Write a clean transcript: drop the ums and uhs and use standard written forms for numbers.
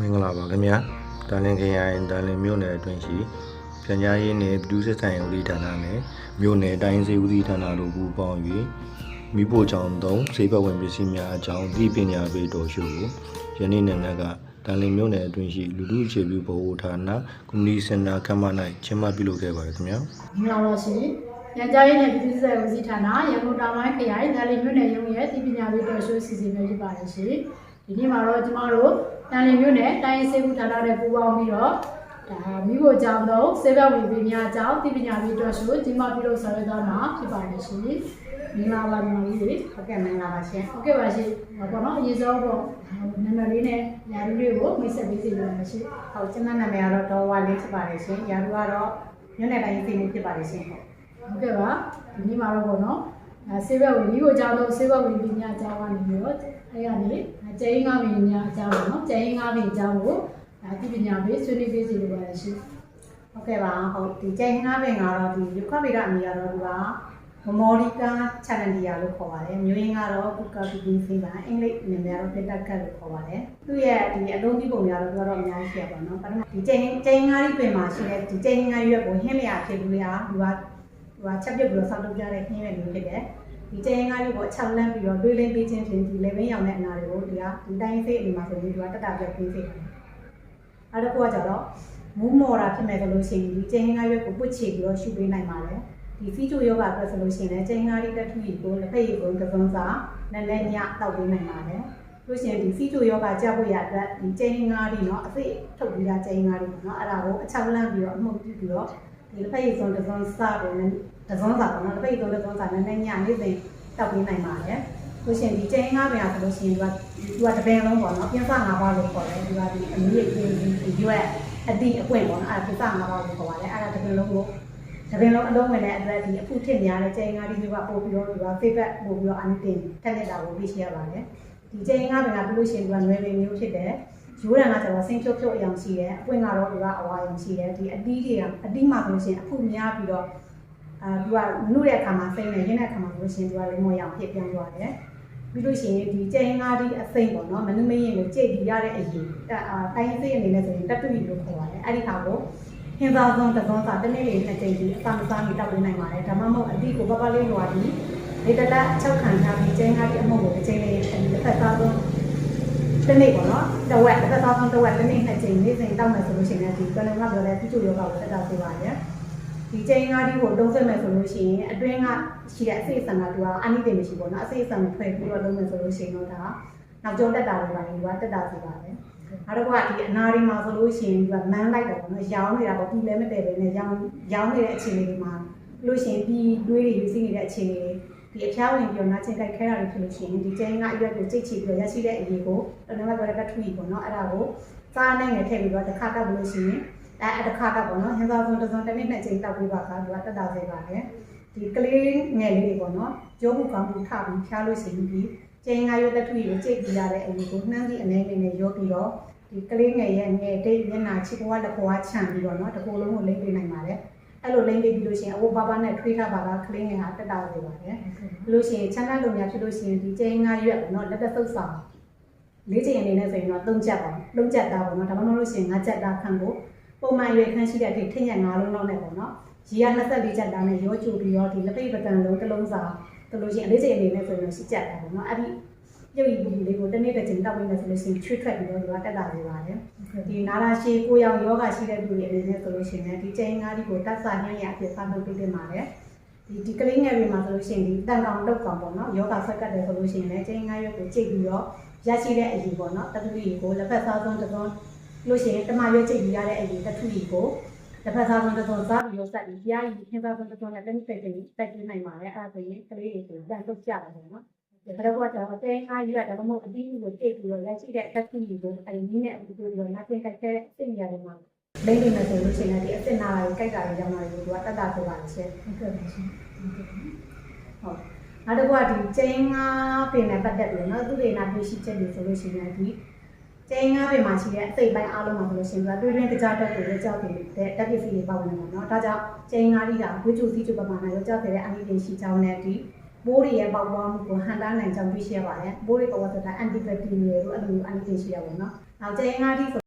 မင်္ဂလာပါခင်ဗျာတာလင်ခရိုင်တာလင်မြို့နယ်အတွင်းရှိပြန်ကြားရေးနယ်ပြည်သူ့စစ်ဆိုင်ရာဦးစီးဌာနနဲ့မြို့နယ်တိုင်းစေဦးစီးဌာနတို့ပူးပေါင်း၍မိဖို့ကြောင့်သုံးဈေးဘက်ဝင်ပစ္စည်းများအကြောင်းသိပညာပေးတော်ရှုကိုယနေ့နေ့ကတာလင်မြို့နယ်အတွင်းရှိလူထုအခြေပြုဗဟိုဌာနကွန်မြူနတီစင်တာခမ်းမ၌ကျင်းပပြုလုပ်ခဲ့ပါတယ်ခင်ဗျာမင်္ဂလာပါရှင်ပြန်ကြားရေးနယ်ပြည်သူ့စစ်ဦးစီးဌာနရန်ကုန်တောင်ပိုင်းခရိုင်တာလင်မြို့နယ်ရုံးရဲ့သိပညာပေးတော်ရှုအစီအစဉ်ပဲဖြစ်ပါတယ်ရှင်ဒီနေ့မှာတော့ကျမတို့တန်လင်းမြို့နယ်တိုင်းစေဘူးဌာနနဲ့ပူးပေါင်းပြီးတော့ဒါမိဖို့ကြောင့်တော့စေဘက်ဝင်ပေးများအကြောင်းသိပညာပေးတော်ရှုကျင်းပပြုလုပ်ဆောင်ရွက်သွားမှာဖြစ်ပါတယ်ရှင်မင်္ဂလာပါညီမလေးတွေဟုတ်ကဲ့မင်္ဂလာပါရှင်ဟုတ်ကဲ့ပါရှင်ပေါ့နော်အရေးဆုံးတော့နာမည်လေးနဲ့ယာရုလေးကိုမိတ်ဆက်ပေးစီရပါရှင်ဟုတ်ကျွန်မနာမည်ကတော့ဒေါ်ဝါလေးဖြစ်ပါတယ်ရှင်ယာရုကတော့မြို့နယ်တိုင်းစီမှုဖြစ်ပါတယ်ရှင်ဟုတ်ကဲ့ပါဒီနေ့မှာတော့ပေါ့နော်ဆေးဘက်ဝင်မိဖို့ကြောင့်တော့ဆေးဘက်ဝင်ပေးများအကြောင်းကနေပြီးတော့အဲ့ကနေကျင်းငါးပင်များအကြောင်းပေါ့နော်ကျင်းငါးပင်အကြောင်းကိုသိပညာပေးဆွေးနွေးပေးစီလိုပါတယ်ရှင်ဟုတ်ကဲ့ပါဟုတ်ဒီကျင်းငါးပင်ကတော့ဒီရုပ်ခဗေဒအမည်ကတော့ဒီကမော်ရီကာချန်နဒီယာလို့ခေါ်ပါတယ်မျိုးရင်းကတော့ကုကာပီပီဖေးပါအင်္ဂလိပ်နာမည်ကတော့ပစ်တက်ကတ်လို့ခေါ်ပါတယ်သူ့ရဲ့ဒီအလုံးကြီးပုံများတော့အများကြီးရှိရပါတော့ပထမဒီကျင်းငါးရီပင်မှာရှိတဲ့ဒီကျင်းငါးရွက်ကိုဟင်းလျာဖြစ်လို့ရဒီကချက်ပြစ်ပြီးတော့ဆောက်လုပ်ကြတဲ့ဟင်းရွက်မျိုးဖြစ်တယ်ဒီကျင်းငါးလေးကို6လမ်းပြီးတော့တွေးလင်းပေးခြင်းဖြင့်ဒီလေဘင်းရောင်တဲ့အနာတွေကိုဒီတိုင်းဖေးအနေမှာဆိုပြီးဒီကတက်တာပြတ်ပေးစေတယ်။အဲ့တော့ကျတော့မူးမော်တာဖြစ်မယ်ဆိုလို့ရှိရင်ဒီကျင်းငါးရွက်ကိုပွတ်ချပြီးတော့ရှုပေးနိုင်ပါတယ်။ဒီဖီချိုယောဂအတွက်ဆိုလို့ရှိရင်လည်းကျင်းငါးလေးတက်ထူကိုလက်ဖက်ရည်ကိုသစုံစာနဲ့လည်းညတောက်ပေးနိုင်ပါတယ်။လို့ရှိရင်ဒီဖီချိုယောဂကြောက်ဖို့ရအတွက်ဒီကျင်းငါးလေးเนาะအစိတ်ထုတ်ပြီးတာကျင်းငါးလေးเนาะအဲ့ဒါကိုအ6လမ်းပြီးတော့အမှုတ်ပြုပြီးတော့ဒီလက်ဖက်ရည်စုံသစုံစာကိုလည်းသစုံစာပေါ့နော်လက်ဖက်ရည်စုံသစုံစာနဲ့ညနေ့စဉ်တောက်ပေးနိုင်ပါတယ်။ဆိုရှင်ဒီကျင်းငါးပင်ဆိုလို့ရှိရင်သူကတပင်လုံးပေါ့နော်ပြင်းစ၅ပါးလို့ခေါ်တယ်ဒီကဒီအမီးအင်းဒီရွက်အတိအပွင့်ပေါ့နော်အဲ့ဒါပြင်းစ၅ပါးလို့ခေါ်ပါတယ်အဲ့ဒါတပင်လုံးကိုတပင်လုံးအလုံးဝင်တဲ့အတွက်ဒီအဖုထစ်များတဲ့ကျင်းငါးဒီကပို့ပြီးတော့ဒီကဖေးဘက်ပို့ပြီးတော့အန်တင်ထက်နေတာကိုသိရှိရပါတယ်။ဒီကျင်းငါးပင်ကပြလို့ရှိရင်ဒီကနွယ်ပင်မျိုးဖြစ်တယ်။ရိုးတံကကျတော့ဆင်းဖြုတ်ဖြုတ်အယောင်ရှိတယ်အပွင့်ကတော့ဒီကအဝါရောင်ရှိတယ်ဒီအတီးတွေကအတီးမှဆိုလို့ရှိရင်အဖုများပြီးတော့သူကနုတဲ့အခါမှာစိမ့်နေရင်းတဲ့အခါမှာလို့ရှင်သူကလည်းမော်ရောင်ဖြစ်ပြောင်းသွားတယ်ပြီးလို့ရှိရင်ဒီကျင်းငါးဒီအစိမ့်ပေါ့နော်မနုမရင်ကိုကြိတ်ပြီးရတဲ့အရင်တိုင်းစိမ့်အနေနဲ့ဆိုရင်တတူရီလို့ခေါ်ပါတယ်အဲ့ဒီခါကိုဟင်းသားဆုံးတစ်စုံစာတစ်နေ့လေးနှစ်ကြိမ်ပြီးအစာမစားပြီးတောက်ပေးနိုင်ပါတယ်ဒါမှမဟုတ်အတိကိုပပလေးလွာပြီးဒီတလက်6ခံထားပြီးကျင်းငါးဒီအမှုကိုတစ်ချိန်လေးတစ်ဖက်သားဆုံးတစ်နေ့ပေါ့နော်တဝက်တစ်ဖက်သားဆုံးတဝက်တစ်နေ့နှစ်ကြိမ်နေ့စဉ်တောက်မယ်ဆိုလို့ရှိရင်ဒီကလည်းကပြောလဲပြချိုယောဂကိုတက်တာပေးပါတယ်ဒီကျင်းငါးဒီကိုတုံးဆက်မယ်ဆိုလို့ရှိရင်အတွင်းကရှိတဲ့အစိအစံကသူကအနိတိမရှိပေါ့နော်အစိအစံကိုဖွဲ့ပြီးတော့လုပ်မယ်ဆိုလို့ရှိရင်တော့ဒါနောက်ကျောတက်တာတွေပါလေသူကတက်တာစီပါတယ်နောက်တစ်ခါဒီအနာရီမှာဆိုလို့ရှိရင်သူကမန်းလိုက်တယ်ပေါ့နော်ရောင်းနေတာပေါ့ပြီးလည်းမတည့်ပဲနဲ့ရောင်းနေတဲ့အခြေအနေတွေမှာလို့ရှိရင်ပြီးတွေးတွေယူစီနေတဲ့အခြေအနေဒီအဖျားဝင်ပြီးတော့နားချင်းကြိုက်ခဲတာတွေဖြစ်လို့ရှိရင်ဒီကျင်းငါးအရွက်ကိုကြိတ်ချပြီးတော့ရရှိတဲ့အရေးကိုတော်တော်များများကထူပြီးပေါ့နော်အဲ့ဒါကိုစားနိုင်ငယ်ထည့်ပြီးတော့တစ်ခါတောက်လို့ရှိရင်အဲ့တစ်ခါတော့ပေါ့နော်ဟင်းသားဆုံးတစ်စုံတစ်နေ့နှစ်ချိန်တောက်ပေးပါကသူကတက်တာစေပါတယ်ဒီကလေးငယ်လေးတွေပေါ့နော်ကြောဘူးကောင်းမှုထပြီးဖျားလို့ရှိရင်ဒီကျင်းငါရွက်တက်ထွေကိုကြိတ်ပြီးရတဲ့အရင်ကိုနှမ်းပြီးအနေနဲ့ရောပြီးတော့ဒီကလေးငယ်ရဲ့ငယ်တိတ်မျက်နှာချစ်ဘဝလက်ဘဝခြံပြီးတော့နော်တကူလုံးကိုလိမ့်ပေးနိုင်ပါတယ်အဲ့လိုလိမ့်ပေးပြီးလို့ရှိရင်အဝဘာဘာနဲ့ထွေးထားပါကကလေးငယ်ဟာတက်တာစေပါတယ်ပြီးလို့ရှိရင်ချမ်းသာလုံများဖြစ်လို့ရှိရင်ဒီကျင်းငါရွက်ပေါ့နော်လက်သက်သုတ်ဆောင်၄ချိန်အနေနဲ့ဆိုရင်တော့3ချက်ပါ3ချက်သားပေါ့နော်ဒါမှမဟုတ်လို့ရှိရင်5ချက်သားခန့်ကိုပုံမှန်ရွေးခန်းရှိတဲ့အထိထင်းရ9လုံးလောက်နဲ့ပေါ့နော်ရေက24ချက်သားနဲ့ရောကျူပြီးတော့ဒီလက်ပိတ်ပကံလုံးတစ်လုံးစာတလို့ရှိရင်၄ချိန်အနေနဲ့ဆိုရင်10ချက်တာပေါ့နော်အဲ့ဒီပြုတ်ရည်ဘူးလေးကိုတစ်နေ့တစ်ချိန်တောက်ပြီးမယ်ဆိုလို့ရှိရင်ချွေးထွက်ပြီးတော့ဒီကတက်တာနေပါတယ်ဒီနာလာရှည်ကိုရောင်ယောဂရှိတဲ့လူတွေအနေနဲ့ဆိုလို့ရှိရင်ဒီကျင်းငါးဒီကိုတက်စာညံ့ရအဖြစ်စားလုပ်ပေးတင်ပါတယ်ဒီကလေးငယ်တွေမှာဆိုလို့ရှိရင်ဒီတန်ကောင်တုတ်ကောင်ပေါ့နော်ယောဂဆက်ကတ်တယ်ဆိုလို့ရှိရင်လည်းကျင်းငါးရွက်ကိုကြိတ်ပြီးတော့ရရှိတဲ့အရေးပေါ့နော်တတူရီကိုလက်ဖက်စားဆုံးတစ်စုံလို့ရှိရင်တမရွက်ကြိတ်ပြီးရတဲ့အရေးတတူရီကိုတစ်ဖက်စားဆုံးတစ်စုံစားပြီးတော့ဆက်ပြီးကြားရီခင်းစားဆုံးတစ်စုံနဲ့တင်းစိတ်တွေတက်ပြနိုင်ပါတယ်အဲ့ဒါဆိုရင်ကလေးတွေကိုတန်တုတ်ကြတယ်ပေါ့နော်ဒါတော့ကတော့တဲအားရွက်တယ်ဘာမှမဟုတ်အတီးကိုကြိတ်ပြီးတော့လက်ရှိတဲ့တက်တူရီကိုအဲ့ဒီနည်းနဲ့အတူတူပြီးတော့နောက်ပြင်ကြိုက်တဲ့အစ်နေရာတွေမှာလိမ့်နေမယ်ဆိုလို့ရှိရင်ဒီအစ်နာတွေကြိုက်တာတွေကြောင့်လည်းသူကတက်တာဆိုပါလိမ့်ရှင်ဟုတ်ကဲ့ပါရှင်ဟုတ်နောက်တစ်ခုကဒီကျင်းငါးပင်နဲ့ပတ်သက်ပြီးတော့သူတွေနာတွေ့ရှိချက်တွေဆိုလို့ရှိရင်ဒီကျင်းငါးပင်မှာရှိတဲ့အစိတ်ပိုင်းအားလုံးမှာဆိုလို့ရှိရင်တွင်းတကြားတက်ကိုလည်းကြောက်တယ်တဲ့တက်ပစ္စည်းတွေပေါဝင်နေမှာเนาะဒါကြောင့်ကျင်းငါးဒီကဝိကျူစီကျူပမာနဲ့ရောကြောက်တဲ့အန်တီတင်ရှိကြောင်းနဲ့ဒီဘိုးတွေရဲ့ပေါက်ပွားမှုကိုဟန်တာနိုင်ကြောင်းတွေ့ရှိရပါတယ်ဘိုးတွေပေါ်ဆိုတာအန်တီဘက်တီရီတွေတို့အဲ့လိုအန်တီတင်ရှိရပါတော့เนาะနောက်ကျင်းငါးဒီ